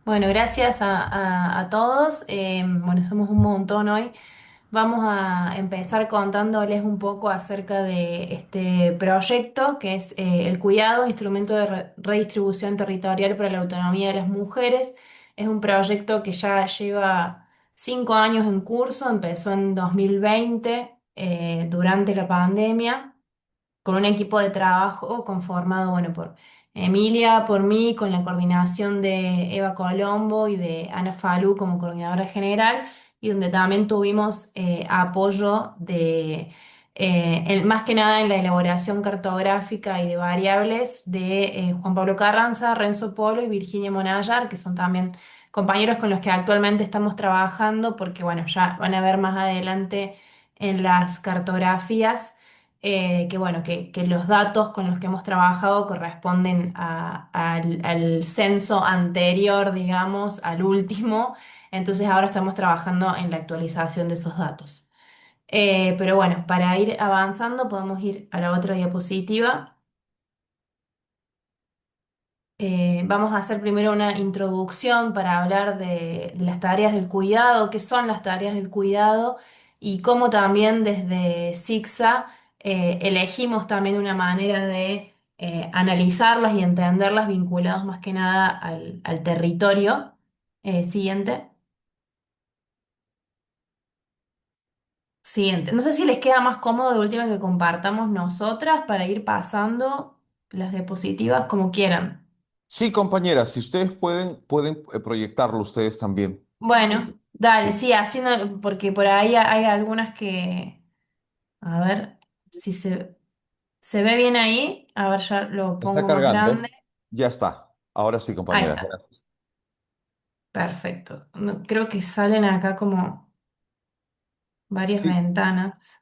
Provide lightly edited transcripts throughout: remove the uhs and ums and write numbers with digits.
Bueno, gracias a todos. Bueno, somos un montón hoy. Vamos a empezar contándoles un poco acerca de este proyecto que es el cuidado, instrumento de redistribución territorial para la autonomía de las mujeres. Es un proyecto que ya lleva 5 años en curso, empezó en 2020, durante la pandemia con un equipo de trabajo conformado, bueno, por Emilia, por mí, con la coordinación de Eva Colombo y de Ana Falú como coordinadora general, y donde también tuvimos apoyo de, más que nada en la elaboración cartográfica y de variables de Juan Pablo Carranza, Renzo Polo y Virginia Monallar, que son también compañeros con los que actualmente estamos trabajando, porque bueno, ya van a ver más adelante en las cartografías que bueno, que los datos con los que hemos trabajado corresponden al censo anterior, digamos, al último. Entonces ahora estamos trabajando en la actualización de esos datos. Pero bueno, para ir avanzando podemos ir a la otra diapositiva. Vamos a hacer primero una introducción para hablar de las tareas del cuidado, qué son las tareas del cuidado y cómo también desde SIGSA elegimos también una manera de analizarlas y entenderlas vinculados más que nada al territorio. Siguiente. Siguiente. No sé si les queda más cómodo de última que compartamos nosotras para ir pasando las diapositivas como quieran. Sí, compañeras, si ustedes pueden proyectarlo ustedes también. Bueno, dale, Sí. sí, así no, porque por ahí hay algunas que, a ver si se ve bien ahí, a ver, ya lo Está pongo más grande. cargando. Ya está. Ahora sí, Ahí compañeras. está, Gracias. perfecto. Creo que salen acá como varias Sí, ventanas.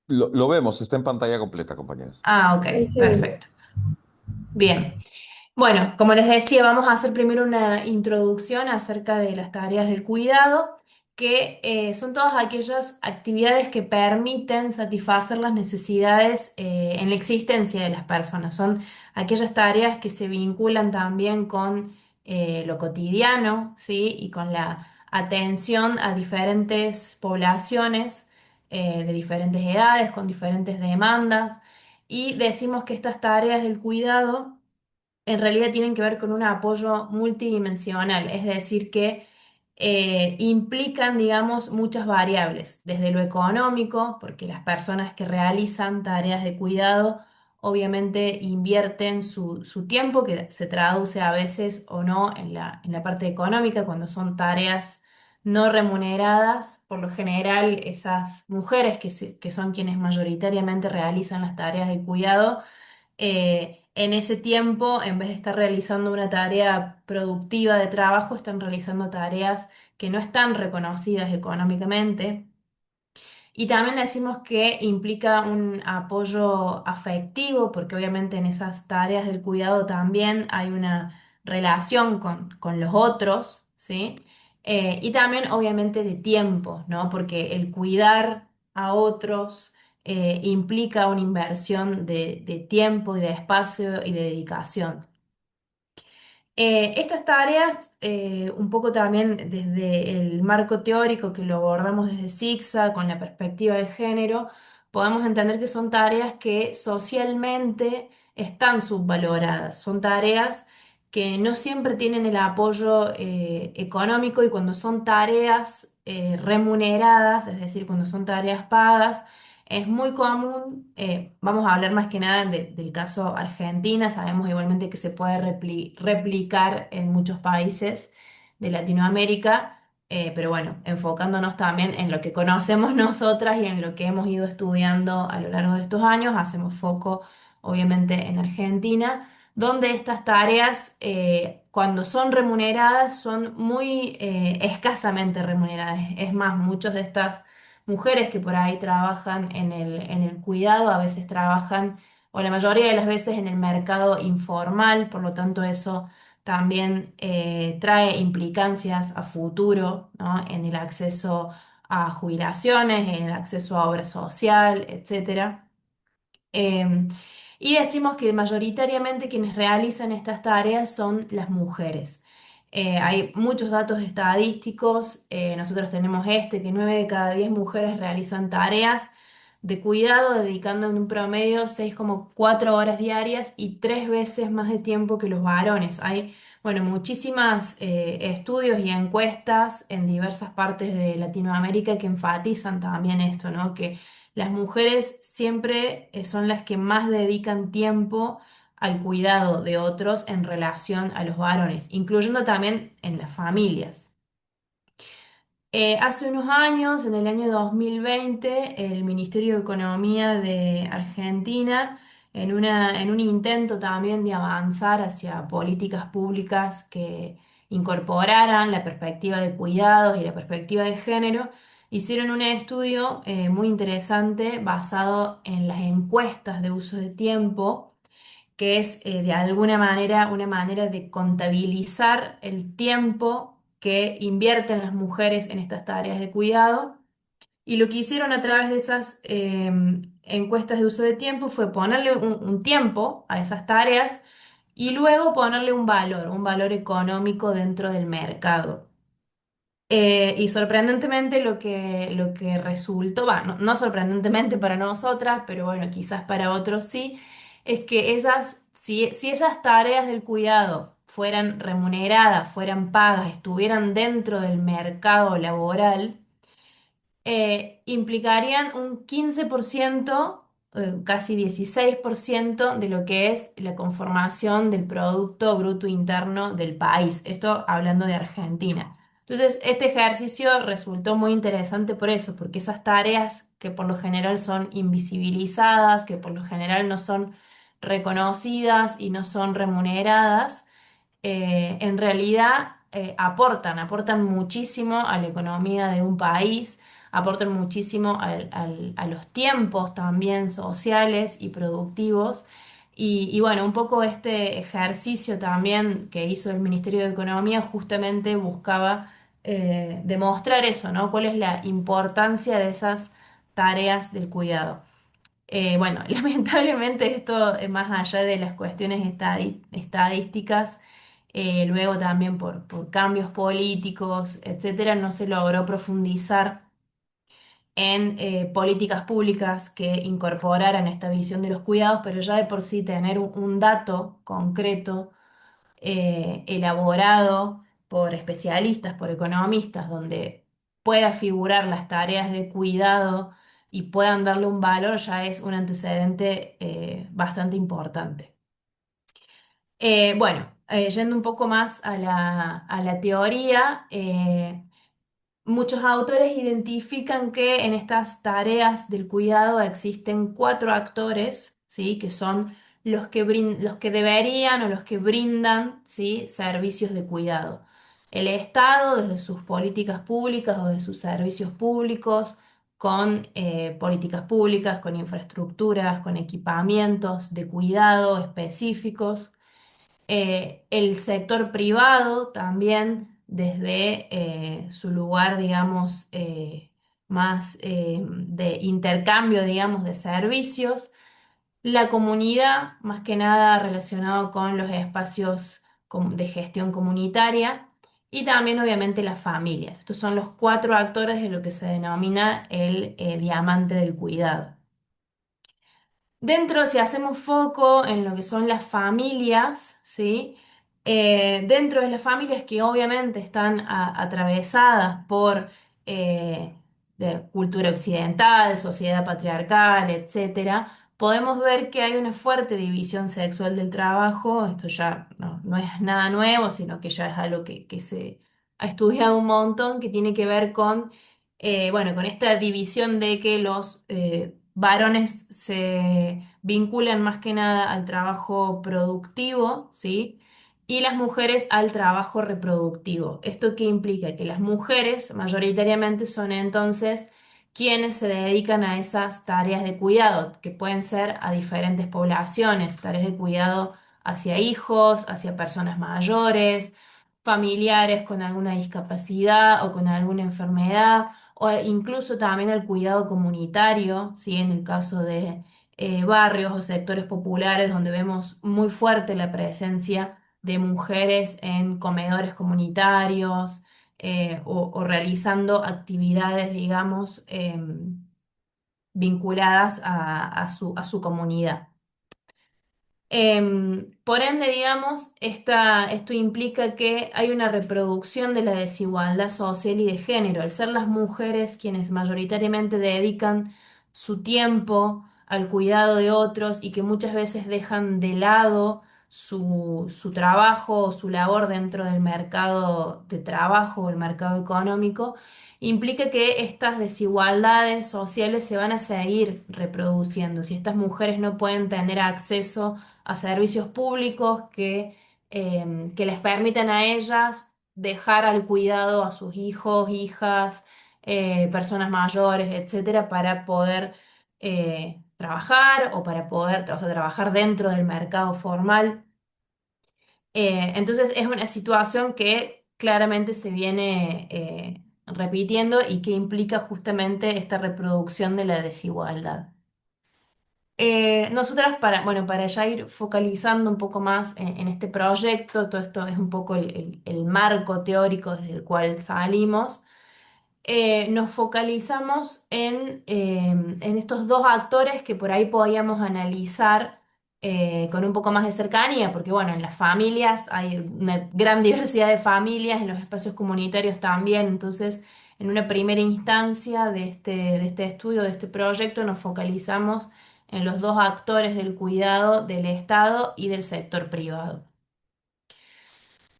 lo vemos, está en pantalla completa, compañeras. Ah, ok, perfecto. Bien. Bueno, como les decía, vamos a hacer primero una introducción acerca de las tareas del cuidado, que son todas aquellas actividades que permiten satisfacer las necesidades en la existencia de las personas. Son aquellas tareas que se vinculan también con lo cotidiano, ¿sí? Y con la atención a diferentes poblaciones de diferentes edades, con diferentes demandas. Y decimos que estas tareas del cuidado en realidad tienen que ver con un apoyo multidimensional, es decir, que implican, digamos, muchas variables, desde lo económico, porque las personas que realizan tareas de cuidado obviamente invierten su tiempo, que se traduce a veces o no en la parte económica, cuando son tareas no remuneradas. Por lo general, esas mujeres que son quienes mayoritariamente realizan las tareas de cuidado, en ese tiempo, en vez de estar realizando una tarea productiva de trabajo, están realizando tareas que no están reconocidas económicamente. Y también decimos que implica un apoyo afectivo, porque obviamente en esas tareas del cuidado también hay una relación con los otros, ¿sí? Y también obviamente de tiempo, ¿no? Porque el cuidar a otros implica una inversión de tiempo y de espacio y de dedicación. Estas tareas, un poco también desde el marco teórico que lo abordamos desde SIGSA, con la perspectiva de género, podemos entender que son tareas que socialmente están subvaloradas, son tareas que no siempre tienen el apoyo económico, y cuando son tareas remuneradas, es decir, cuando son tareas pagas, es muy común. Vamos a hablar más que nada del caso Argentina. Sabemos igualmente que se puede replicar en muchos países de Latinoamérica, pero bueno, enfocándonos también en lo que conocemos nosotras y en lo que hemos ido estudiando a lo largo de estos años, hacemos foco obviamente en Argentina, donde estas tareas, cuando son remuneradas, son muy escasamente remuneradas. Es más, muchas de estas mujeres que por ahí trabajan en el cuidado, a veces trabajan, o la mayoría de las veces, en el mercado informal. Por lo tanto eso también trae implicancias a futuro, ¿no? En el acceso a jubilaciones, en el acceso a obra social, etcétera. Em, y decimos que mayoritariamente quienes realizan estas tareas son las mujeres. Hay muchos datos estadísticos. Nosotros tenemos que 9 de cada 10 mujeres realizan tareas de cuidado, dedicando en un promedio 6,4 horas diarias y 3 veces más de tiempo que los varones. Hay, bueno, muchísimas estudios y encuestas en diversas partes de Latinoamérica que enfatizan también esto, ¿no? Que las mujeres siempre son las que más dedican tiempo al cuidado de otros en relación a los varones, incluyendo también en las familias. Hace unos años, en el año 2020, el Ministerio de Economía de Argentina, en un intento también de avanzar hacia políticas públicas que incorporaran la perspectiva de cuidados y la perspectiva de género, hicieron un estudio muy interesante basado en las encuestas de uso de tiempo, que es de alguna manera una manera de contabilizar el tiempo que invierten las mujeres en estas tareas de cuidado. Y lo que hicieron a través de esas encuestas de uso de tiempo fue ponerle un tiempo a esas tareas y luego ponerle un valor económico dentro del mercado. Y sorprendentemente lo que resultó, va, no sorprendentemente para nosotras, pero bueno, quizás para otros sí, es que si esas tareas del cuidado fueran remuneradas, fueran pagas, estuvieran dentro del mercado laboral, implicarían un 15%, casi 16% de lo que es la conformación del Producto Bruto Interno del país. Esto hablando de Argentina. Entonces, este ejercicio resultó muy interesante por eso, porque esas tareas que por lo general son invisibilizadas, que por lo general no son reconocidas y no son remuneradas, en realidad aportan muchísimo a la economía de un país, aportan muchísimo a los tiempos también sociales y productivos. Y bueno, un poco este ejercicio también que hizo el Ministerio de Economía justamente buscaba demostrar eso, ¿no? ¿Cuál es la importancia de esas tareas del cuidado? Bueno, lamentablemente esto, más allá de las cuestiones estadísticas, luego también por cambios políticos, etcétera, no se logró profundizar en políticas públicas que incorporaran esta visión de los cuidados, pero ya de por sí tener un dato concreto elaborado por especialistas, por economistas, donde pueda figurar las tareas de cuidado y puedan darle un valor, ya es un antecedente bastante importante. Bueno, yendo un poco más a la teoría, muchos autores identifican que en estas tareas del cuidado existen cuatro actores, ¿sí? Que son los que deberían o los que brindan, ¿sí? Servicios de cuidado. El Estado, desde sus políticas públicas o de sus servicios públicos, con políticas públicas, con infraestructuras, con equipamientos de cuidado específicos. El sector privado también desde su lugar, digamos, más de intercambio, digamos, de servicios. La comunidad, más que nada relacionado con los espacios de gestión comunitaria. Y también, obviamente, las familias. Estos son los cuatro actores de lo que se denomina el diamante del cuidado. Dentro, si hacemos foco en lo que son las familias, ¿sí? Dentro de las familias que obviamente están atravesadas por de cultura occidental, sociedad patriarcal, etcétera, podemos ver que hay una fuerte división sexual del trabajo. Esto ya no es nada nuevo, sino que ya es algo que se ha estudiado un montón, que tiene que ver con bueno, con esta división de que los varones se vinculan más que nada al trabajo productivo, ¿sí? Y las mujeres al trabajo reproductivo. ¿Esto qué implica? Que las mujeres mayoritariamente son entonces quienes se dedican a esas tareas de cuidado, que pueden ser a diferentes poblaciones, tareas de cuidado hacia hijos, hacia personas mayores, familiares con alguna discapacidad o con alguna enfermedad o incluso también el cuidado comunitario, ¿sí? En el caso de barrios o sectores populares donde vemos muy fuerte la presencia de mujeres en comedores comunitarios o realizando actividades, digamos, vinculadas a su comunidad. Por ende, digamos, esto implica que hay una reproducción de la desigualdad social y de género. Al ser las mujeres quienes mayoritariamente dedican su tiempo al cuidado de otros y que muchas veces dejan de lado su trabajo o su labor dentro del mercado de trabajo o el mercado económico, implica que estas desigualdades sociales se van a seguir reproduciendo. Si estas mujeres no pueden tener acceso a servicios públicos que les permitan a ellas dejar al cuidado a sus hijos, hijas, personas mayores, etcétera, para poder trabajar o para poder, o sea, trabajar dentro del mercado formal. Entonces es una situación que claramente se viene repitiendo y que implica justamente esta reproducción de la desigualdad. Nosotras bueno, para ya ir focalizando un poco más en este proyecto, todo esto es un poco el marco teórico desde el cual salimos. Nos focalizamos en estos dos actores que por ahí podíamos analizar con un poco más de cercanía, porque bueno, en las familias hay una gran diversidad de familias, en los espacios comunitarios también, entonces en una primera instancia de este estudio, de este proyecto, nos focalizamos en los dos actores del cuidado del Estado y del sector privado.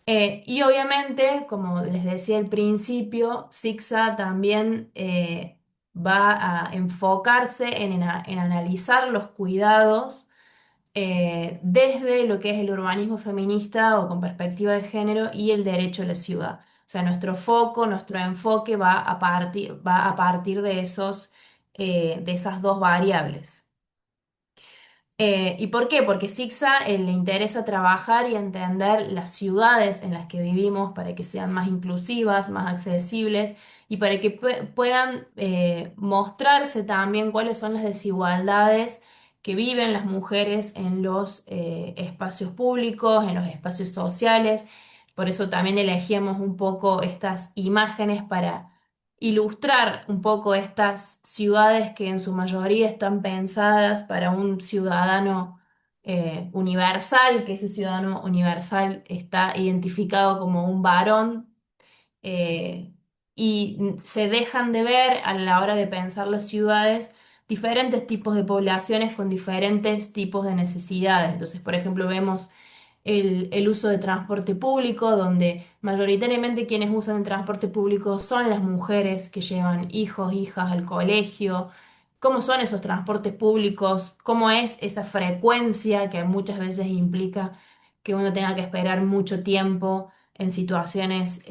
Y obviamente, como les decía al principio, SIGSA también va a enfocarse en analizar los cuidados desde lo que es el urbanismo feminista o con perspectiva de género y el derecho a la ciudad. O sea, nuestro foco, nuestro enfoque va a partir de de esas dos variables. ¿Y por qué? Porque SIGSA le interesa trabajar y entender las ciudades en las que vivimos para que sean más inclusivas, más accesibles y para que puedan mostrarse también cuáles son las desigualdades que viven las mujeres en los espacios públicos, en los espacios sociales. Por eso también elegíamos un poco estas imágenes para ilustrar un poco estas ciudades que en su mayoría están pensadas para un ciudadano universal, que ese ciudadano universal está identificado como un varón y se dejan de ver a la hora de pensar las ciudades diferentes tipos de poblaciones con diferentes tipos de necesidades. Entonces, por ejemplo, vemos el uso de transporte público, donde mayoritariamente quienes usan el transporte público son las mujeres que llevan hijos, hijas al colegio. ¿Cómo son esos transportes públicos? ¿Cómo es esa frecuencia que muchas veces implica que uno tenga que esperar mucho tiempo en situaciones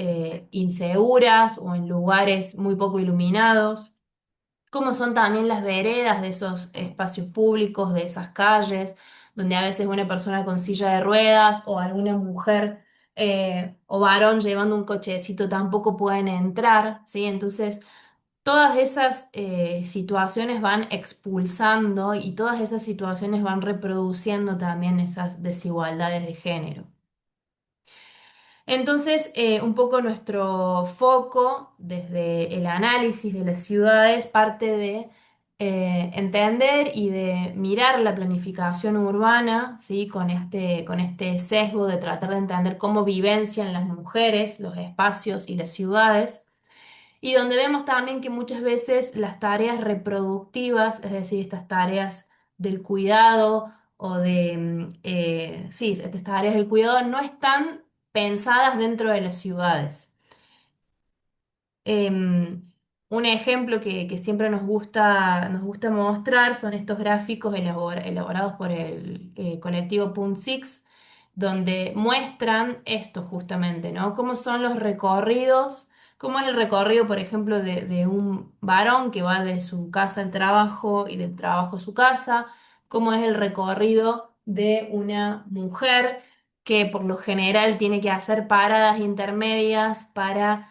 inseguras o en lugares muy poco iluminados? Como son también las veredas de esos espacios públicos, de esas calles, donde a veces una persona con silla de ruedas o alguna mujer o varón llevando un cochecito tampoco pueden entrar, ¿sí? Entonces, todas esas situaciones van expulsando y todas esas situaciones van reproduciendo también esas desigualdades de género. Entonces, un poco nuestro foco desde el análisis de las ciudades parte de entender y de mirar la planificación urbana, ¿sí? Con este sesgo de tratar de entender cómo vivencian las mujeres, los espacios y las ciudades, y donde vemos también que muchas veces las tareas reproductivas, es decir, estas tareas del cuidado o sí, estas tareas del cuidado no están pensadas dentro de las ciudades. Em, un ejemplo que siempre nos gusta mostrar son estos gráficos elaborados por el colectivo Punt Six, donde muestran esto justamente, ¿no? Cómo son los recorridos, cómo es el recorrido, por ejemplo, de un varón que va de su casa al trabajo y del trabajo a su casa, cómo es el recorrido de una mujer que por lo general tiene que hacer paradas intermedias para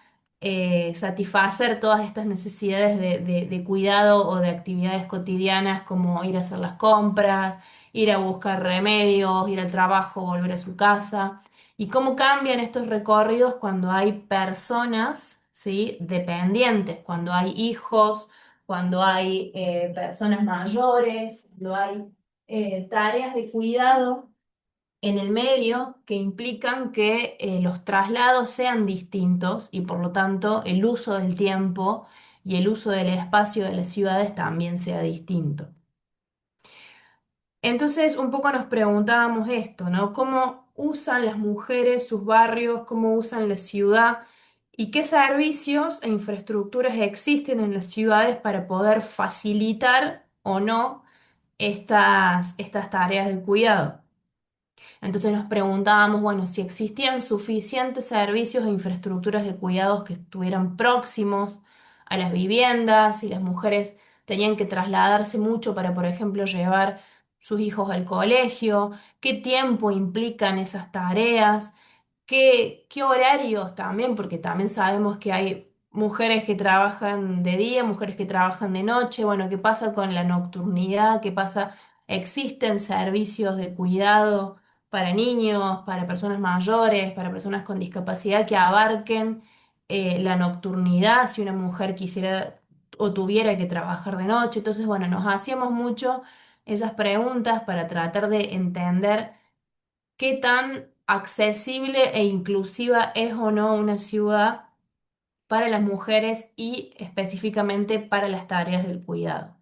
satisfacer todas estas necesidades de cuidado o de actividades cotidianas como ir a hacer las compras, ir a buscar remedios, ir al trabajo, volver a su casa. y cómo cambian estos recorridos cuando hay personas, ¿sí? Dependientes, cuando hay hijos, cuando hay personas mayores, cuando hay tareas de cuidado en el medio que implican que los traslados sean distintos y por lo tanto el uso del tiempo y el uso del espacio de las ciudades también sea distinto. Entonces, un poco nos preguntábamos esto, ¿no? ¿Cómo usan las mujeres sus barrios? ¿Cómo usan la ciudad? ¿Y qué servicios e infraestructuras existen en las ciudades para poder facilitar o no estas tareas del cuidado? Entonces nos preguntábamos, bueno, si existían suficientes servicios e infraestructuras de cuidados que estuvieran próximos a las viviendas, si las mujeres tenían que trasladarse mucho para, por ejemplo, llevar sus hijos al colegio, qué tiempo implican esas tareas, qué horarios también, porque también sabemos que hay mujeres que trabajan de día, mujeres que trabajan de noche, bueno, qué pasa con la nocturnidad, qué pasa, existen servicios de cuidado para niños, para personas mayores, para personas con discapacidad que abarquen la nocturnidad si una mujer quisiera o tuviera que trabajar de noche. Entonces, bueno, nos hacíamos mucho esas preguntas para tratar de entender qué tan accesible e inclusiva es o no una ciudad para las mujeres y específicamente para las tareas del cuidado.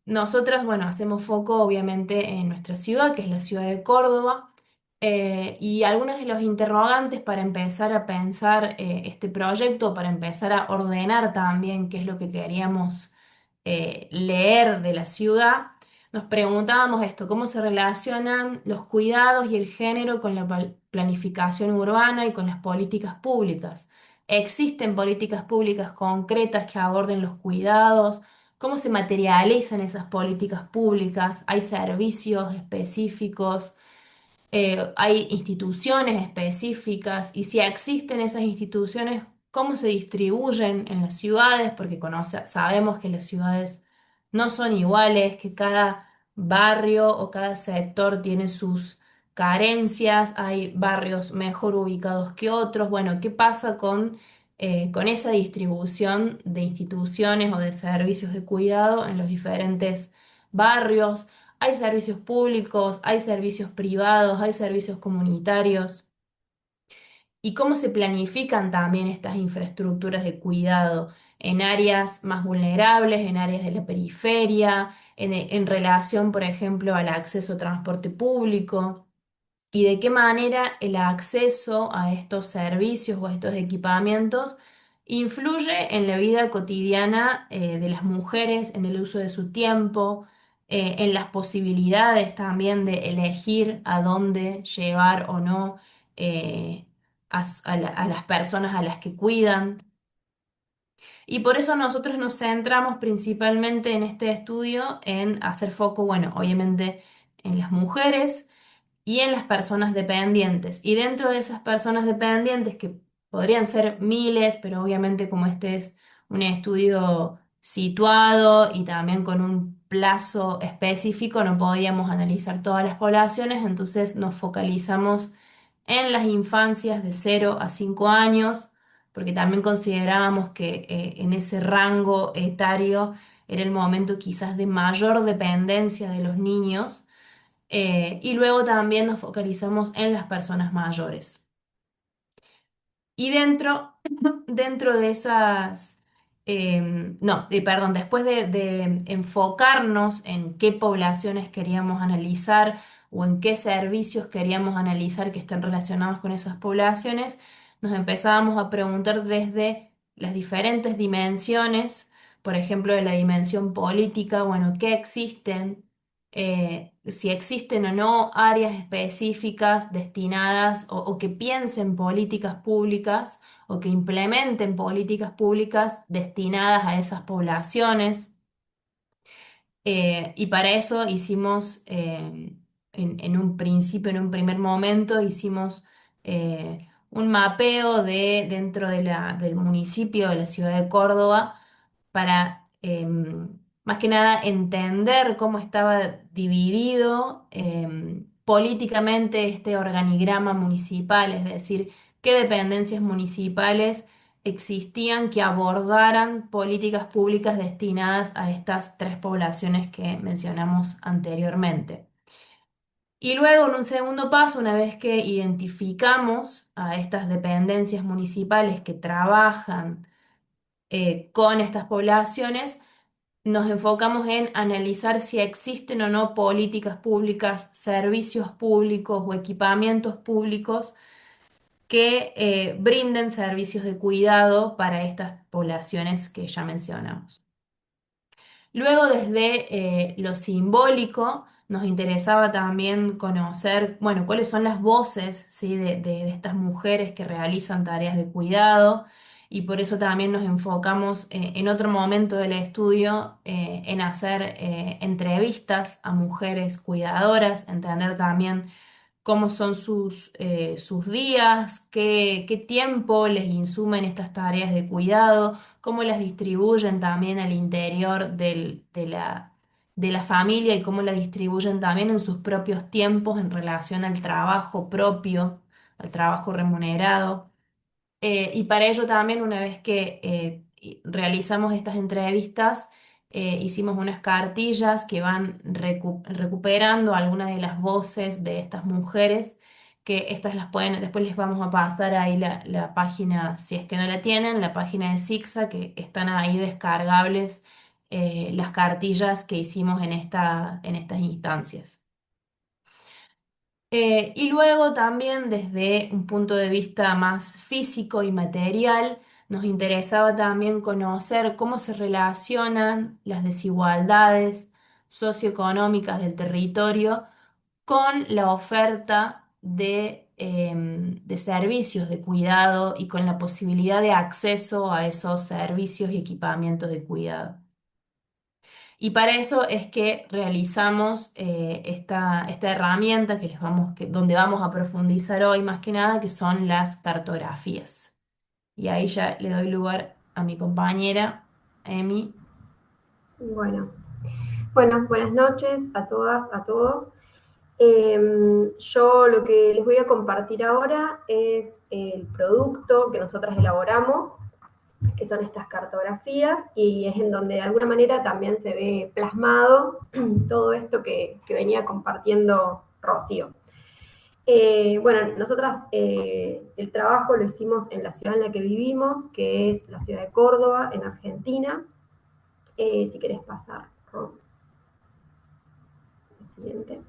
Nosotras, bueno, hacemos foco obviamente en nuestra ciudad, que es la ciudad de Córdoba, y algunos de los interrogantes para empezar a pensar este proyecto, para empezar a ordenar también qué es lo que queríamos leer de la ciudad, nos preguntábamos esto, cómo se relacionan los cuidados y el género con la planificación urbana y con las políticas públicas. ¿Existen políticas públicas concretas que aborden los cuidados? ¿Cómo se materializan esas políticas públicas? ¿Hay servicios específicos? ¿Hay instituciones específicas? Y si existen esas instituciones, ¿cómo se distribuyen en las ciudades? Porque sabemos que las ciudades no son iguales, que cada barrio o cada sector tiene sus carencias, hay barrios mejor ubicados que otros. Bueno, ¿qué pasa con esa distribución de instituciones o de servicios de cuidado en los diferentes barrios? Hay servicios públicos, hay servicios privados, hay servicios comunitarios. ¿Y cómo se planifican también estas infraestructuras de cuidado en áreas más vulnerables, en áreas de la periferia, en relación, por ejemplo, al acceso a transporte público? ¿Y de qué manera el acceso a estos servicios o a estos equipamientos influye en la vida cotidiana de las mujeres, en el uso de su tiempo, en las posibilidades también de elegir a dónde llevar o no eh, a las personas a las que cuidan? Y por eso nosotros nos centramos principalmente en este estudio en hacer foco, bueno, obviamente en las mujeres y en las personas dependientes. Y dentro de esas personas dependientes, que podrían ser miles, pero obviamente como este es un estudio situado y también con un plazo específico, no podíamos analizar todas las poblaciones, entonces nos focalizamos en las infancias de 0 a 5 años, porque también considerábamos que en ese rango etario era el momento quizás de mayor dependencia de los niños, y luego también nos focalizamos en las personas mayores. Y dentro de esas, no, perdón, después de enfocarnos en qué poblaciones queríamos analizar o en qué servicios queríamos analizar que estén relacionados con esas poblaciones, nos empezábamos a preguntar desde las diferentes dimensiones, por ejemplo, de la dimensión política, bueno, ¿qué existen? Si existen o no áreas específicas destinadas o que piensen políticas públicas o que implementen políticas públicas destinadas a esas poblaciones. Y para eso hicimos, en un principio, en un primer momento, hicimos un mapeo dentro del municipio de la ciudad de Córdoba para, más que nada, entender cómo estaba dividido. políticamente este organigrama municipal, es decir, qué dependencias municipales existían que abordaran políticas públicas destinadas a estas tres poblaciones que mencionamos anteriormente. Y luego, en un segundo paso, una vez que identificamos a estas dependencias municipales que trabajan con estas poblaciones, nos enfocamos en analizar si existen o no políticas públicas, servicios públicos o equipamientos públicos que brinden servicios de cuidado para estas poblaciones que ya mencionamos. Luego, desde lo simbólico, nos interesaba también conocer, bueno, cuáles son las voces, ¿sí? de estas mujeres que realizan tareas de cuidado, y por eso también nos enfocamos en otro momento del estudio en hacer entrevistas a mujeres cuidadoras, entender también cómo son sus días, qué tiempo les insumen estas tareas de cuidado, cómo las distribuyen también al interior de la familia y cómo las distribuyen también en sus propios tiempos en relación al trabajo propio, al trabajo remunerado. Y para ello también, una vez que realizamos estas entrevistas, hicimos unas cartillas que van recuperando algunas de las voces de estas mujeres, que estas las pueden, después les vamos a pasar ahí la página, si es que no la tienen, la página de SIGSA, que están ahí descargables las cartillas que hicimos en estas instancias. Y luego también desde un punto de vista más físico y material, nos interesaba también conocer cómo se relacionan las desigualdades socioeconómicas del territorio con la oferta de servicios de cuidado y con la posibilidad de acceso a esos servicios y equipamientos de cuidado. Y para eso es que realizamos esta herramienta donde vamos a profundizar hoy más que nada, que son las cartografías. Y ahí ya le doy lugar a mi compañera, Emi. Bueno, buenas noches a todas, a todos. Yo lo que les voy a compartir ahora es el producto que nosotras elaboramos, que son estas cartografías, y es en donde de alguna manera también se ve plasmado todo esto que venía compartiendo Rocío. Bueno, nosotras el trabajo lo hicimos en la ciudad en la que vivimos, que es la ciudad de Córdoba, en Argentina. Si querés pasar, Rom. Siguiente.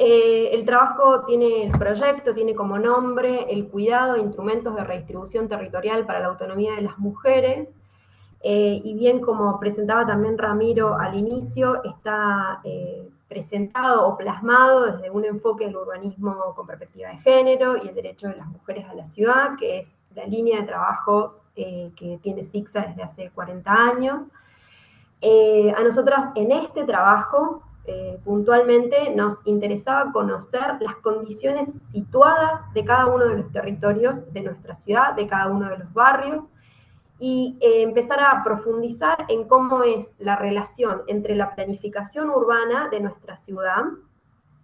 El proyecto tiene como nombre el cuidado e instrumentos de redistribución territorial para la autonomía de las mujeres. Y bien, como presentaba también Ramiro al inicio, está presentado o plasmado desde un enfoque del urbanismo con perspectiva de género y el derecho de las mujeres a la ciudad, que es la línea de trabajo que tiene SIGSA desde hace 40 años. A nosotras en este trabajo, puntualmente, nos interesaba conocer las condiciones situadas de cada uno de los territorios de nuestra ciudad, de cada uno de los barrios, y empezar a profundizar en cómo es la relación entre la planificación urbana de nuestra ciudad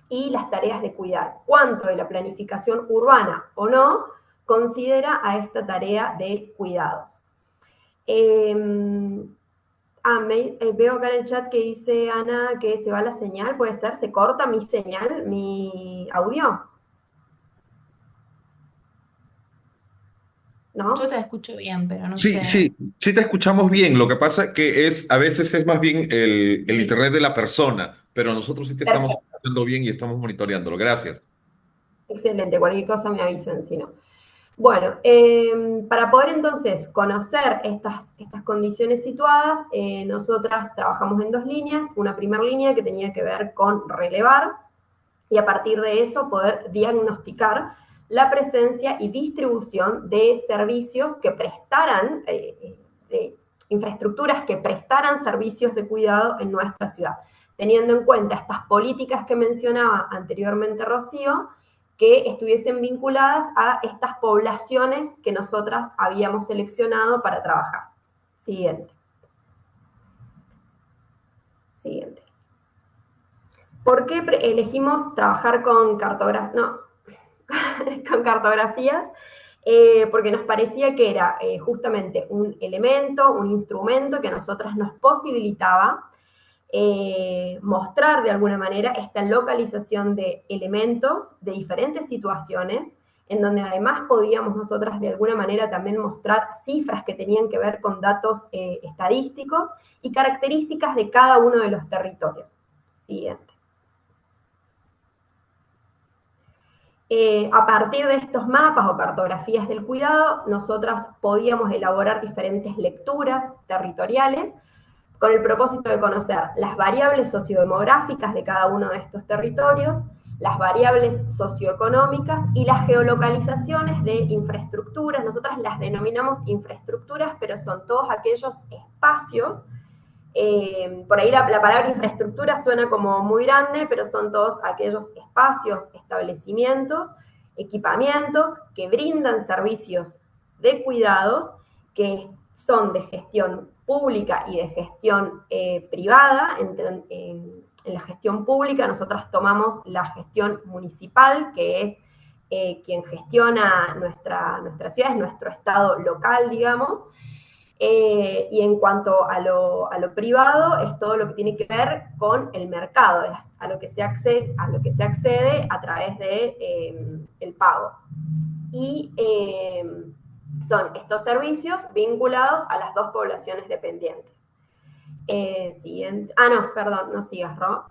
y las tareas de cuidar. Cuánto de la planificación urbana o no considera a esta tarea de cuidados. Veo acá en el chat que dice Ana que se va la señal, puede ser, se corta mi señal, mi audio. Yo ¿No? te escucho bien, pero no Sí, sé. sí, sí te escuchamos bien. Lo que pasa que a veces es más bien el Sí. internet de la persona, pero nosotros sí te estamos Perfecto, escuchando bien y estamos monitoreándolo. Gracias. excelente, cualquier cosa me avisan si no. Bueno, para poder entonces conocer estas condiciones situadas, nosotras trabajamos en dos líneas. Una primera línea que tenía que ver con relevar y a partir de eso poder diagnosticar la presencia y distribución de servicios que prestaran, de infraestructuras que prestaran servicios de cuidado en nuestra ciudad, teniendo en cuenta estas políticas que mencionaba anteriormente Rocío, que estuviesen vinculadas a estas poblaciones que nosotras habíamos seleccionado para trabajar. Siguiente. Siguiente. ¿Por qué elegimos trabajar con con cartografías? Porque nos parecía que era justamente un elemento, un instrumento que a nosotras nos posibilitaba mostrar de alguna manera esta localización de elementos de diferentes situaciones, en donde además podíamos nosotras de alguna manera también mostrar cifras que tenían que ver con datos estadísticos y características de cada uno de los territorios. Siguiente. A partir de estos mapas o cartografías del cuidado, nosotras podíamos elaborar diferentes lecturas territoriales con el propósito de conocer las variables sociodemográficas de cada uno de estos territorios, las variables socioeconómicas y las geolocalizaciones de infraestructuras. Nosotras las denominamos infraestructuras, pero son todos aquellos espacios. Por ahí la palabra infraestructura suena como muy grande, pero son todos aquellos espacios, establecimientos, equipamientos que brindan servicios de cuidados, que son de gestión pública y de gestión privada. En la gestión pública nosotras tomamos la gestión municipal, que es quien gestiona nuestra ciudad, es nuestro estado local, digamos. Y en cuanto a lo privado, es todo lo que tiene que ver con el mercado, es a lo que se accede a través de el pago. Y son estos servicios vinculados a las dos poblaciones dependientes. Siguiente. No, perdón, no sigas, Ro.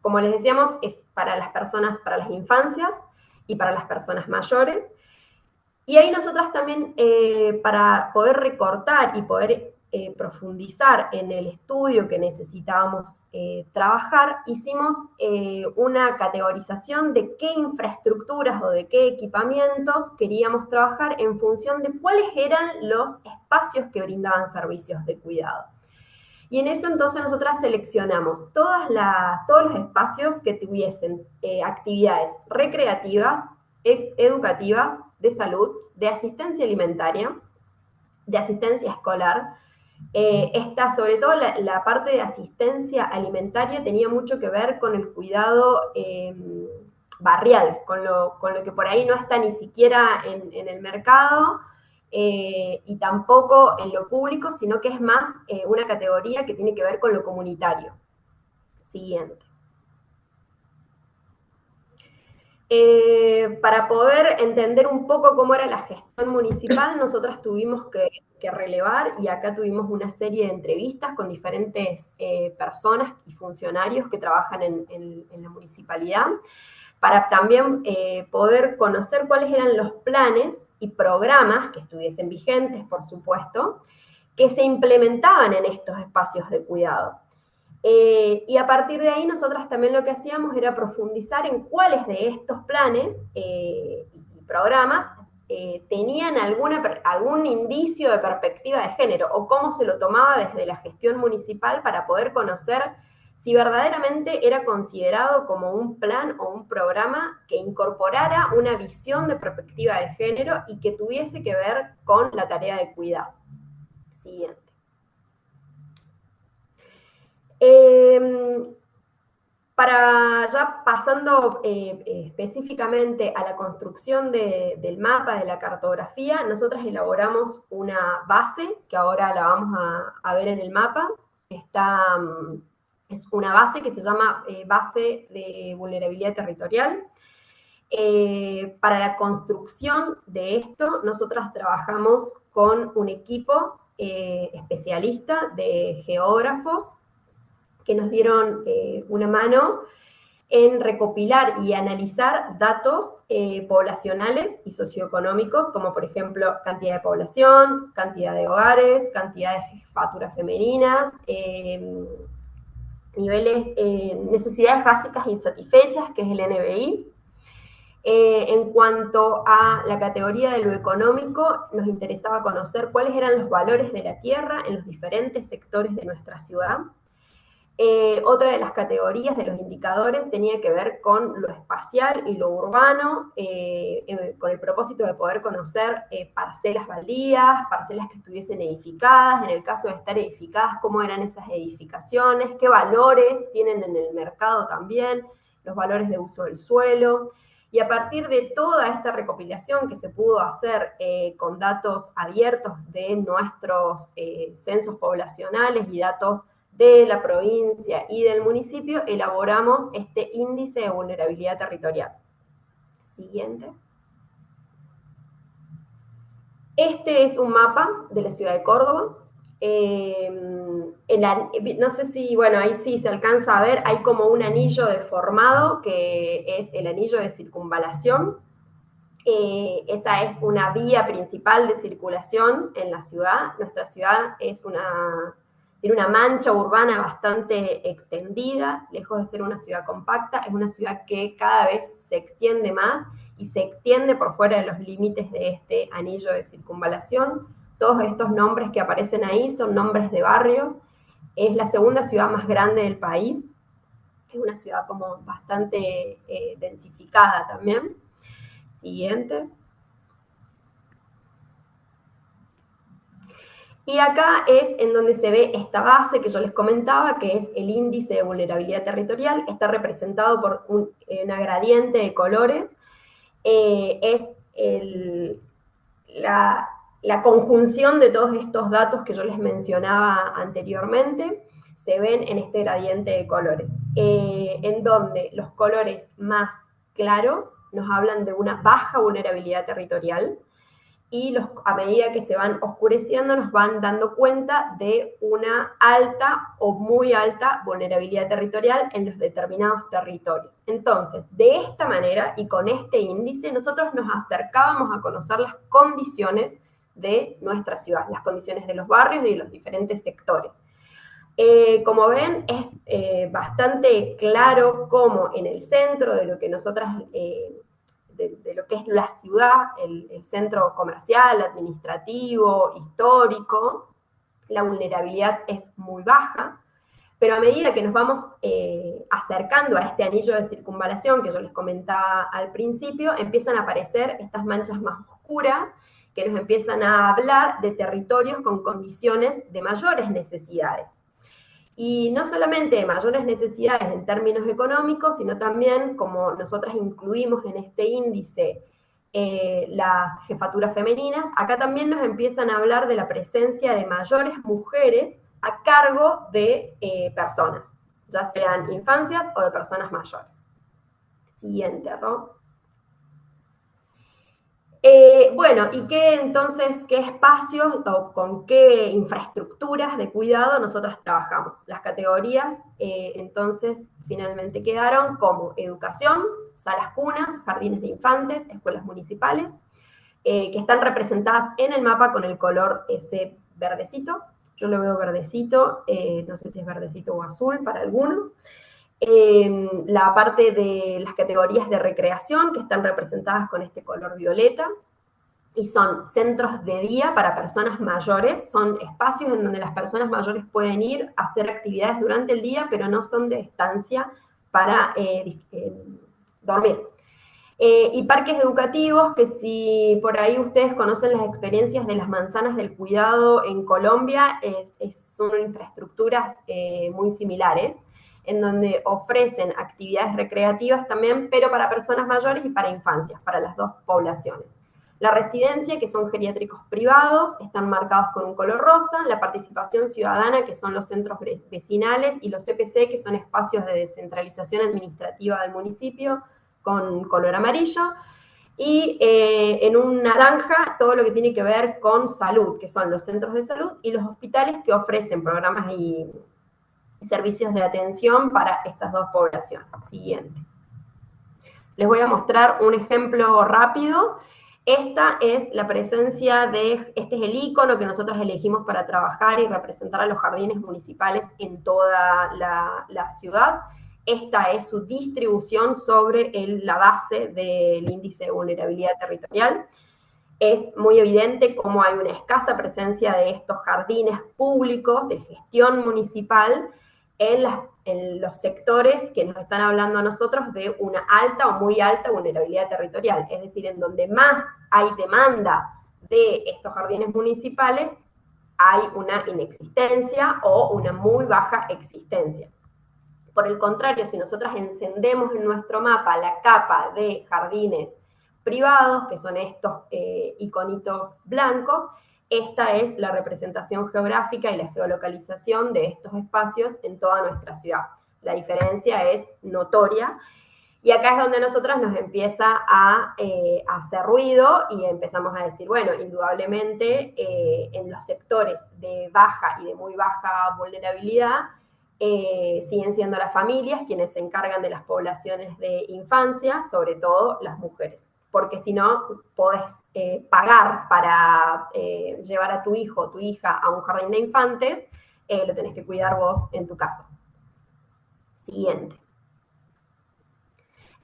Como les decíamos, es para las personas, para las infancias y para las personas mayores. Y ahí nosotras también, para poder recortar y poder profundizar en el estudio que necesitábamos trabajar, hicimos una categorización de qué infraestructuras o de qué equipamientos queríamos trabajar en función de cuáles eran los espacios que brindaban servicios de cuidado. Y en eso entonces nosotras seleccionamos todos los espacios que tuviesen actividades recreativas, educativas, de salud, de asistencia alimentaria, de asistencia escolar. Sobre todo la parte de asistencia alimentaria tenía mucho que ver con el cuidado barrial, con lo que por ahí no está ni siquiera en el mercado y tampoco en lo público, sino que es más una categoría que tiene que ver con lo comunitario. Siguiente. Para poder entender un poco cómo era la gestión municipal, nosotras tuvimos que relevar, y acá tuvimos una serie de entrevistas con diferentes personas y funcionarios que trabajan en la municipalidad, para también poder conocer cuáles eran los planes y programas que estuviesen vigentes, por supuesto, que se implementaban en estos espacios de cuidado. Y a partir de ahí nosotras también lo que hacíamos era profundizar en cuáles de estos planes y programas tenían algún indicio de perspectiva de género, o cómo se lo tomaba desde la gestión municipal, para poder conocer si verdaderamente era considerado como un plan o un programa que incorporara una visión de perspectiva de género y que tuviese que ver con la tarea de cuidado. Siguiente. Para ya pasando específicamente a la construcción del mapa, de la cartografía, nosotras elaboramos una base, que ahora la vamos a ver en el mapa. Es una base que se llama Base de Vulnerabilidad Territorial. Para la construcción de esto, nosotras trabajamos con un equipo especialista de geógrafos, que nos dieron una mano en recopilar y analizar datos poblacionales y socioeconómicos, como por ejemplo cantidad de población, cantidad de hogares, cantidad de jefaturas femeninas, niveles, necesidades básicas insatisfechas, que es el NBI. En cuanto a la categoría de lo económico, nos interesaba conocer cuáles eran los valores de la tierra en los diferentes sectores de nuestra ciudad. Otra de las categorías de los indicadores tenía que ver con lo espacial y lo urbano, con el propósito de poder conocer parcelas baldías, parcelas que estuviesen edificadas, en el caso de estar edificadas, cómo eran esas edificaciones, qué valores tienen en el mercado también, los valores de uso del suelo. Y a partir de toda esta recopilación que se pudo hacer con datos abiertos de nuestros censos poblacionales y datos de la provincia y del municipio, elaboramos este índice de vulnerabilidad territorial. Siguiente. Este es un mapa de la ciudad de Córdoba. No sé si, bueno, ahí sí se alcanza a ver, hay como un anillo deformado que es el anillo de circunvalación. Esa es una vía principal de circulación en la ciudad. Nuestra ciudad tiene una mancha urbana bastante extendida, lejos de ser una ciudad compacta, es una ciudad que cada vez se extiende más y se extiende por fuera de los límites de este anillo de circunvalación. Todos estos nombres que aparecen ahí son nombres de barrios. Es la segunda ciudad más grande del país. Es una ciudad como bastante densificada también. Siguiente. Y acá es en donde se ve esta base que yo les comentaba, que es el índice de vulnerabilidad territorial. Está representado por una gradiente de colores. Es la conjunción de todos estos datos que yo les mencionaba anteriormente. Se ven en este gradiente de colores, en donde los colores más claros nos hablan de una baja vulnerabilidad territorial, y a medida que se van oscureciendo nos van dando cuenta de una alta o muy alta vulnerabilidad territorial en los determinados territorios. Entonces, de esta manera y con este índice, nosotros nos acercábamos a conocer las condiciones de nuestra ciudad, las condiciones de los barrios y de los diferentes sectores. Como ven, es bastante claro cómo en el centro de lo que nosotras de lo que es la ciudad, el centro comercial, administrativo, histórico, la vulnerabilidad es muy baja, pero a medida que nos vamos acercando a este anillo de circunvalación que yo les comentaba al principio, empiezan a aparecer estas manchas más oscuras que nos empiezan a hablar de territorios con condiciones de mayores necesidades. Y no solamente de mayores necesidades en términos económicos, sino también, como nosotras incluimos en este índice las jefaturas femeninas, acá también nos empiezan a hablar de la presencia de mayores mujeres a cargo de personas, ya sean infancias o de personas mayores. Siguiente, Rob. Bueno, ¿y qué espacios o con qué infraestructuras de cuidado nosotras trabajamos? Las categorías, entonces, finalmente quedaron como educación, salas cunas, jardines de infantes, escuelas municipales, que están representadas en el mapa con el color ese verdecito. Yo lo veo verdecito, no sé si es verdecito o azul para algunos. La parte de las categorías de recreación, que están representadas con este color violeta, y son centros de día para personas mayores, son espacios en donde las personas mayores pueden ir a hacer actividades durante el día, pero no son de estancia para dormir. Y parques educativos, que si por ahí ustedes conocen las experiencias de las manzanas del cuidado en Colombia, son infraestructuras muy similares, en donde ofrecen actividades recreativas también, pero para personas mayores y para infancias, para las dos poblaciones. La residencia, que son geriátricos privados, están marcados con un color rosa. La participación ciudadana, que son los centros vecinales, y los CPC, que son espacios de descentralización administrativa del municipio, con color amarillo. Y en un naranja, todo lo que tiene que ver con salud, que son los centros de salud y los hospitales que ofrecen programas y servicios de atención para estas dos poblaciones. Siguiente. Les voy a mostrar un ejemplo rápido. Esta es la presencia este es el icono que nosotros elegimos para trabajar y representar a los jardines municipales en toda la ciudad. Esta es su distribución sobre la base del índice de vulnerabilidad territorial. Es muy evidente cómo hay una escasa presencia de estos jardines públicos de gestión municipal en los sectores que nos están hablando a nosotros de una alta o muy alta vulnerabilidad territorial, es decir, en donde más hay demanda de estos jardines municipales, hay una inexistencia o una muy baja existencia. Por el contrario, si nosotras encendemos en nuestro mapa la capa de jardines privados, que son estos iconitos blancos, esta es la representación geográfica y la geolocalización de estos espacios en toda nuestra ciudad. La diferencia es notoria. Y acá es donde nosotras nos empieza a hacer ruido y empezamos a decir, bueno, indudablemente en los sectores de baja y de muy baja vulnerabilidad siguen siendo las familias quienes se encargan de las poblaciones de infancia, sobre todo las mujeres. Porque si no, podés pagar para llevar a tu hijo o tu hija a un jardín de infantes, lo tenés que cuidar vos en tu casa. Siguiente.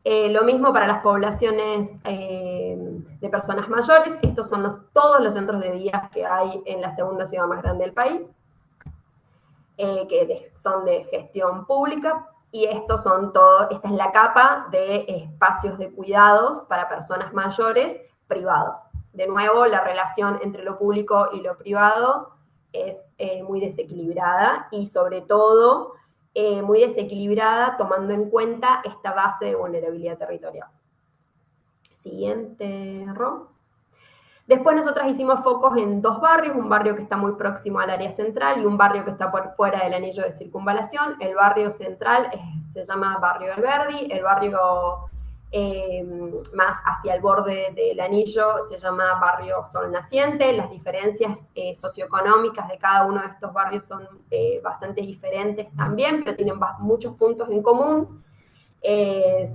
Lo mismo para las poblaciones de personas mayores. Estos son todos los centros de día que hay en la segunda ciudad más grande del país, que son de gestión pública. Y esta es la capa de espacios de cuidados para personas mayores privados. De nuevo, la relación entre lo público y lo privado es muy desequilibrada y sobre todo muy desequilibrada tomando en cuenta esta base de vulnerabilidad territorial. Siguiente, Ro. Después nosotras hicimos focos en dos barrios, un barrio que está muy próximo al área central y un barrio que está por fuera del anillo de circunvalación. El barrio central se llama Barrio Alberdi, el barrio más hacia el borde del anillo se llama Barrio Sol Naciente. Las diferencias socioeconómicas de cada uno de estos barrios son bastante diferentes también, pero tienen muchos puntos en común.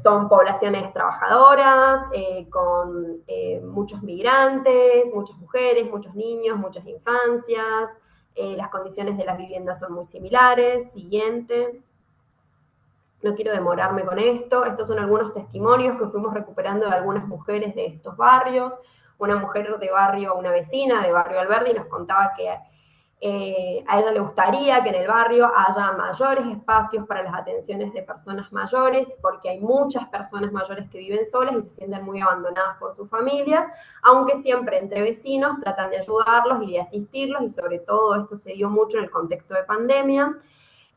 Son poblaciones trabajadoras, con muchos migrantes, muchas mujeres, muchos niños, muchas infancias. Las condiciones de las viviendas son muy similares. Siguiente. No quiero demorarme con esto. Estos son algunos testimonios que fuimos recuperando de algunas mujeres de estos barrios. Una mujer de barrio, una vecina de Barrio Alberdi, nos contaba que a ella le gustaría que en el barrio haya mayores espacios para las atenciones de personas mayores, porque hay muchas personas mayores que viven solas y se sienten muy abandonadas por sus familias, aunque siempre entre vecinos tratan de ayudarlos y de asistirlos, y sobre todo esto se dio mucho en el contexto de pandemia.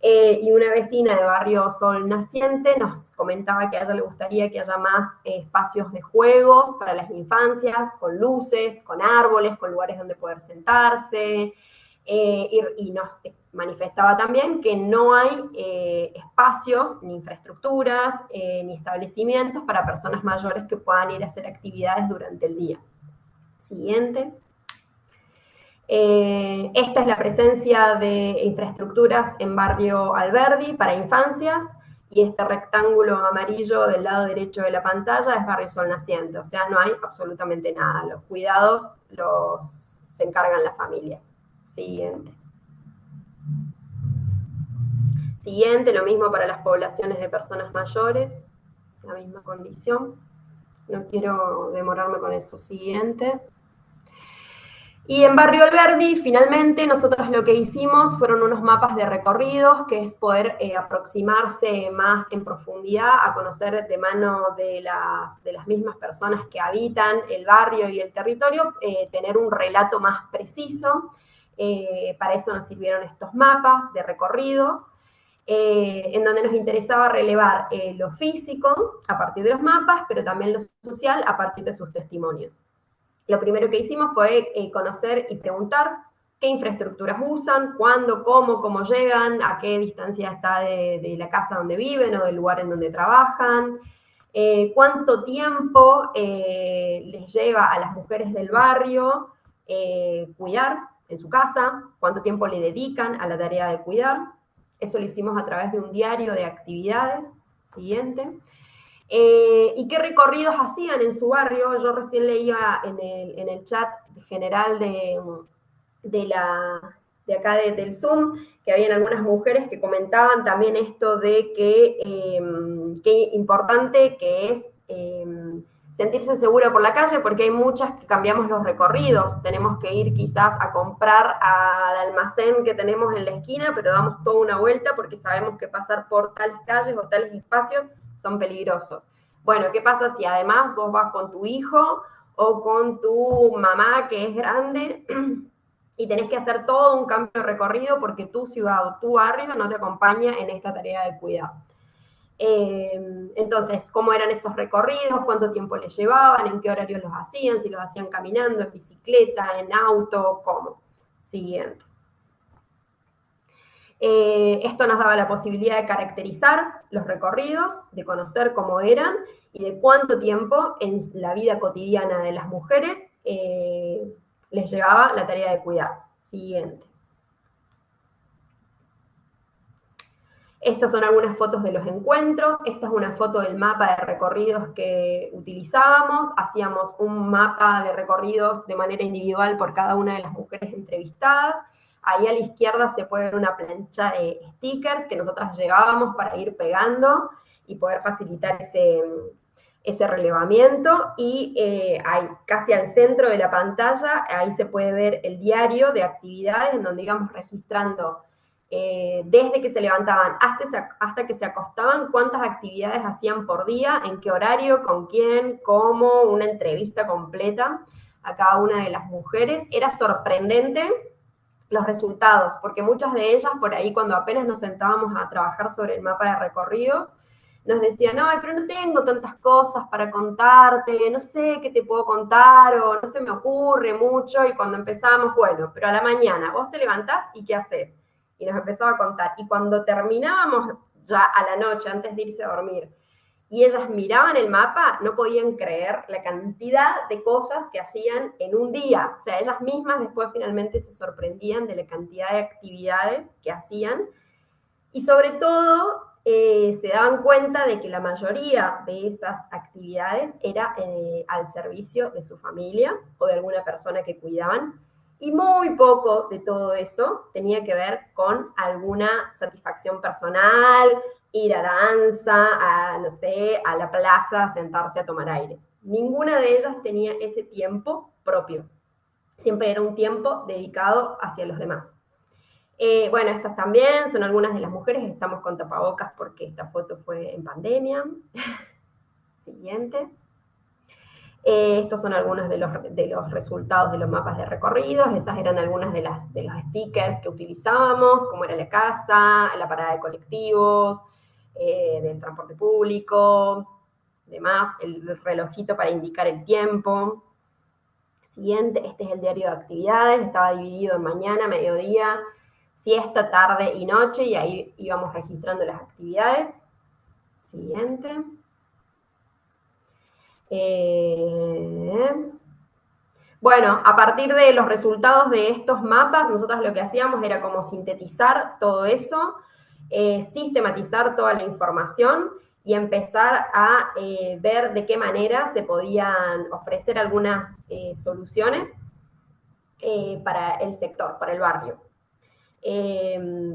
Y una vecina de Barrio Sol Naciente nos comentaba que a ella le gustaría que haya más espacios de juegos para las infancias, con luces, con árboles, con lugares donde poder sentarse, y nos manifestaba también que no hay espacios, ni infraestructuras, ni establecimientos para personas mayores que puedan ir a hacer actividades durante el día. Siguiente. Esta es la presencia de infraestructuras en Barrio Alberdi para infancias, y este rectángulo amarillo del lado derecho de la pantalla es Barrio Sol Naciente, o sea, no hay absolutamente nada. Los cuidados se encargan las familias. Siguiente. Siguiente, lo mismo para las poblaciones de personas mayores, la misma condición. No quiero demorarme con eso. Siguiente. Y en Barrio Alberdi, finalmente, nosotros lo que hicimos fueron unos mapas de recorridos, que es poder aproximarse más en profundidad a conocer de mano de las mismas personas que habitan el barrio y el territorio, tener un relato más preciso. Para eso nos sirvieron estos mapas de recorridos, en donde nos interesaba relevar lo físico a partir de los mapas, pero también lo social a partir de sus testimonios. Lo primero que hicimos fue conocer y preguntar qué infraestructuras usan, cuándo, cómo llegan, a qué distancia está de la casa donde viven o del lugar en donde trabajan, cuánto tiempo les lleva a las mujeres del barrio cuidar en su casa, cuánto tiempo le dedican a la tarea de cuidar. Eso lo hicimos a través de un diario de actividades. Siguiente. ¿Y qué recorridos hacían en su barrio? Yo recién leía en el chat general de acá del Zoom, que habían algunas mujeres que comentaban también esto de que qué importante que es sentirse seguro por la calle, porque hay muchas que cambiamos los recorridos, tenemos que ir quizás a comprar al almacén que tenemos en la esquina, pero damos toda una vuelta porque sabemos que pasar por tales calles o tales espacios son peligrosos. Bueno, ¿qué pasa si además vos vas con tu hijo o con tu mamá que es grande y tenés que hacer todo un cambio de recorrido porque tu ciudad o tu barrio no te acompaña en esta tarea de cuidado? Entonces, ¿cómo eran esos recorridos? ¿Cuánto tiempo les llevaban? ¿En qué horarios los hacían? ¿Si los hacían caminando, en bicicleta, en auto? ¿Cómo? Siguiente. Esto nos daba la posibilidad de caracterizar los recorridos, de conocer cómo eran y de cuánto tiempo en la vida cotidiana de las mujeres les llevaba la tarea de cuidar. Siguiente. Estas son algunas fotos de los encuentros. Esta es una foto del mapa de recorridos que utilizábamos. Hacíamos un mapa de recorridos de manera individual por cada una de las mujeres entrevistadas. Ahí a la izquierda se puede ver una plancha de stickers que nosotras llevábamos para ir pegando y poder facilitar ese relevamiento. Y ahí, casi al centro de la pantalla, ahí se puede ver el diario de actividades en donde íbamos registrando desde que se levantaban hasta que se acostaban, cuántas actividades hacían por día, en qué horario, con quién, cómo, una entrevista completa a cada una de las mujeres. Era sorprendente los resultados, porque muchas de ellas por ahí cuando apenas nos sentábamos a trabajar sobre el mapa de recorridos, nos decían, ay, pero no tengo tantas cosas para contarte, no sé qué te puedo contar, o no se me ocurre mucho, y cuando empezamos, bueno, pero a la mañana vos te levantás y ¿qué haces? Y nos empezaba a contar, y cuando terminábamos ya a la noche, antes de irse a dormir, y ellas miraban el mapa, no podían creer la cantidad de cosas que hacían en un día. O sea, ellas mismas después finalmente se sorprendían de la cantidad de actividades que hacían, y sobre todo se daban cuenta de que la mayoría de esas actividades era al servicio de su familia o de alguna persona que cuidaban, y muy poco de todo eso tenía que ver con alguna satisfacción personal, ir a danza, a, no sé, a la plaza, a sentarse a tomar aire. Ninguna de ellas tenía ese tiempo propio. Siempre era un tiempo dedicado hacia los demás. Bueno, estas también son algunas de las mujeres. Estamos con tapabocas porque esta foto fue en pandemia. Siguiente. Estos son algunos de los resultados de los mapas de recorridos. Esas eran algunas de los stickers que utilizábamos, como era la casa, la parada de colectivos, del transporte público, demás, el relojito para indicar el tiempo. Siguiente, este es el diario de actividades, estaba dividido en mañana, mediodía, siesta, tarde y noche, y ahí íbamos registrando las actividades. Siguiente. Bueno, a partir de los resultados de estos mapas, nosotros lo que hacíamos era como sintetizar todo eso, sistematizar toda la información y empezar a ver de qué manera se podían ofrecer algunas soluciones para el sector, para el barrio.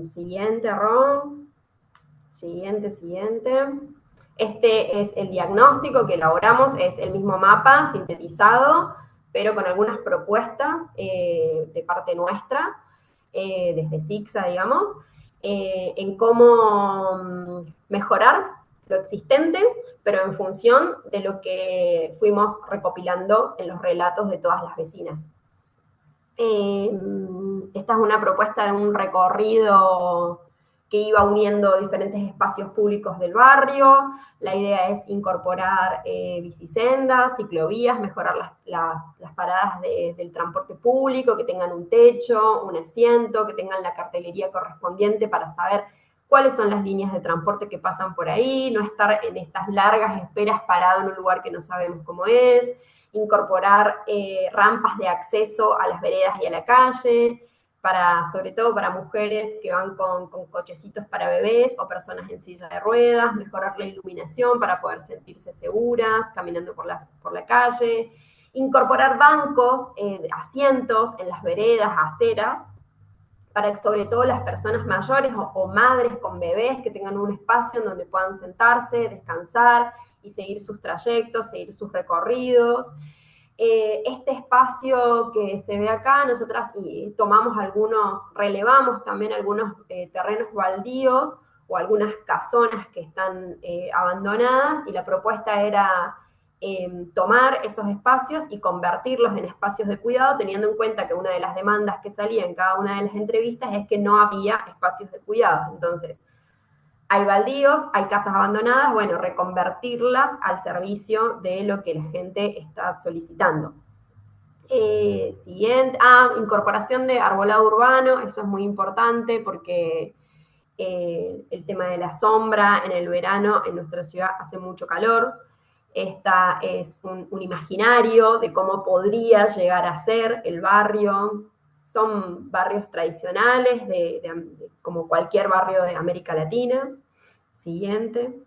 Siguiente, Ron. Siguiente. Este es el diagnóstico que elaboramos, es el mismo mapa sintetizado, pero con algunas propuestas de parte nuestra, desde SICSA, digamos, en cómo mejorar lo existente, pero en función de lo que fuimos recopilando en los relatos de todas las vecinas. Esta es una propuesta de un recorrido que iba uniendo diferentes espacios públicos del barrio. La idea es incorporar bicisendas, ciclovías, mejorar las paradas del transporte público, que tengan un techo, un asiento, que tengan la cartelería correspondiente para saber cuáles son las líneas de transporte que pasan por ahí, no estar en estas largas esperas parado en un lugar que no sabemos cómo es, incorporar rampas de acceso a las veredas y a la calle, sobre todo para mujeres que van con cochecitos para bebés o personas en silla de ruedas, mejorar la iluminación para poder sentirse seguras caminando por la calle, incorporar bancos, asientos en las veredas, aceras, para que sobre todo las personas mayores o madres con bebés que tengan un espacio en donde puedan sentarse, descansar y seguir sus trayectos, seguir sus recorridos. Este espacio que se ve acá, nosotras relevamos también algunos terrenos baldíos o algunas casonas que están abandonadas, y la propuesta era tomar esos espacios y convertirlos en espacios de cuidado, teniendo en cuenta que una de las demandas que salía en cada una de las entrevistas es que no había espacios de cuidado. Entonces, hay baldíos, hay casas abandonadas, bueno, reconvertirlas al servicio de lo que la gente está solicitando. Siguiente, incorporación de arbolado urbano, eso es muy importante porque el tema de la sombra en el verano en nuestra ciudad hace mucho calor. Esta es un imaginario de cómo podría llegar a ser el barrio. Son barrios tradicionales, como cualquier barrio de América Latina. Siguiente.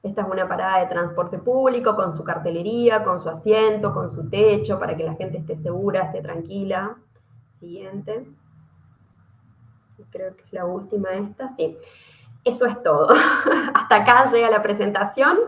Esta es una parada de transporte público con su cartelería, con su asiento, con su techo, para que la gente esté segura, esté tranquila. Siguiente. Creo que es la última esta, sí. Eso es todo. Hasta acá llega la presentación.